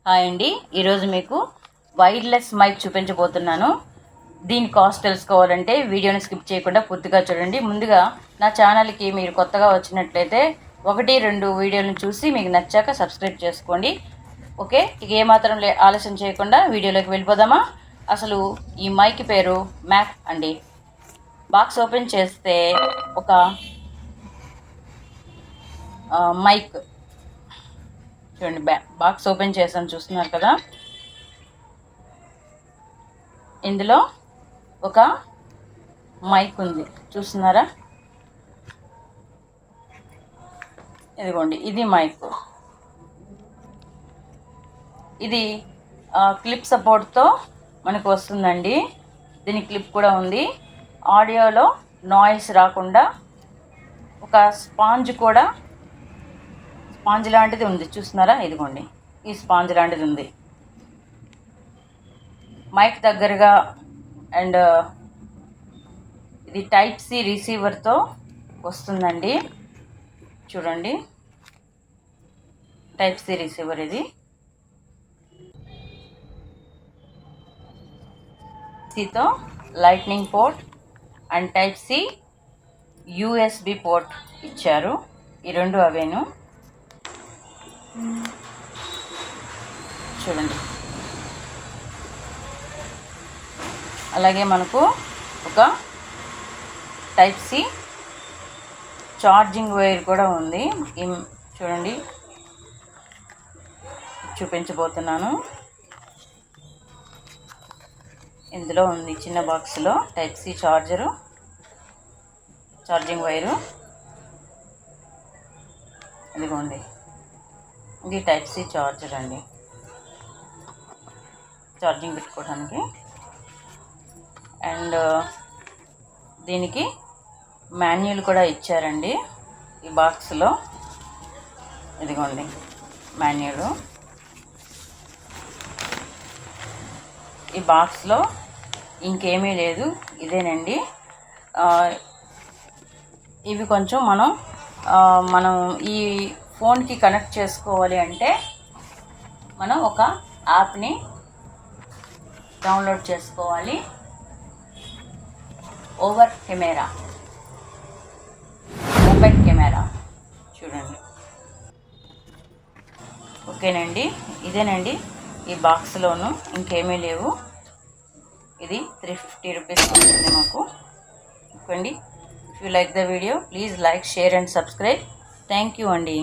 Hi అండి, ఈరోజు మీకు వైర్లెస్ మైక్ చూపించబోతున్నాను. దీని కాస్ట్ తెలుసుకోవాలంటే వీడియోని స్కిప్ చేయకుండా పూర్తిగా చూడండి. ముందుగా నా ఛానల్కి మీరు కొత్తగా వచ్చినట్లయితే 1-2 వీడియోలను చూసి మీకు నచ్చాక సబ్స్క్రైబ్ చేసుకోండి. ఓకే, ఇక ఏమాత్రం ఆలస్యం చేయకుండా వీడియోలోకి వెళ్ళిపోదామా. అసలు ఈ మైక్ పేరు మ్యాక్ అండి. బాక్స్ ఓపెన్ చేస్తే ఒక మైక్ చూడండి, బాక్స్ ఓపెన్ చేసాను, చూస్తున్నారు కదా. ఇందులో ఒక మైక్ ఉంది, చూస్తున్నారా. ఇదిగోండి, ఇది మైక్. ఇది క్లిప్ సపోర్ట్తో మనకు వస్తుందండి. దీని క్లిప్ కూడా ఉంది. ఆడియోలో నాయిస్ రాకుండా ఒక స్పాంజ్ లాంటిది ఉంది, చూస్తున్నారా. ఇదిగోండి, ఈ స్పాంజ్ లాంటిది ఉంది మైక్ దగ్గరగా. అండ్ ఇది టైప్ సి రిసీవర్తో వస్తుందండి. చూడండి, టైప్ సి రిసీవర్ ఇది. సితో lightning port and type C USB port ఇచ్చారు. ఈ రెండు అవేను. చూడండి, అలాగే మనకు ఒక టైప్ సి ఛార్జింగ్ వైర్ కూడా ఉంది. చూడండి, చూపించబోతున్నాను. ఇందులో ఉంది, చిన్న బాక్స్లో టైప్ సి ఛార్జింగ్ వైరు. ఇదిగోండి, ఇది టైప్ సి ఛార్జర్ అండి, ఛార్జింగ్ పెట్టుకోవడానికి. అండ్ దీనికి మాన్యువల్ కూడా ఇచ్చారండి ఈ బాక్స్లో. ఇదిగోండి మాన్యువల్. ఈ బాక్స్లో ఇంకేమీ లేదు, ఇదేనండి. ఇవి కొంచెం మనం ఈ ఫోన్కి కనెక్ట్ చేసుకోవాలి అంటే మనం ఒక యాప్ని డౌన్లోడ్ చేసుకోవాలి. Over camera, mobile camera. చూడండి, ఓకేనండి. ఇదేనండి ఈ బాక్స్లోను, ఇంకేమీ లేవు. ఇది 350 రూపీస్ ఉంటుంది మాకు. ఓకే అండి. If you like the video, please like, share and subscribe. Thank you అండి.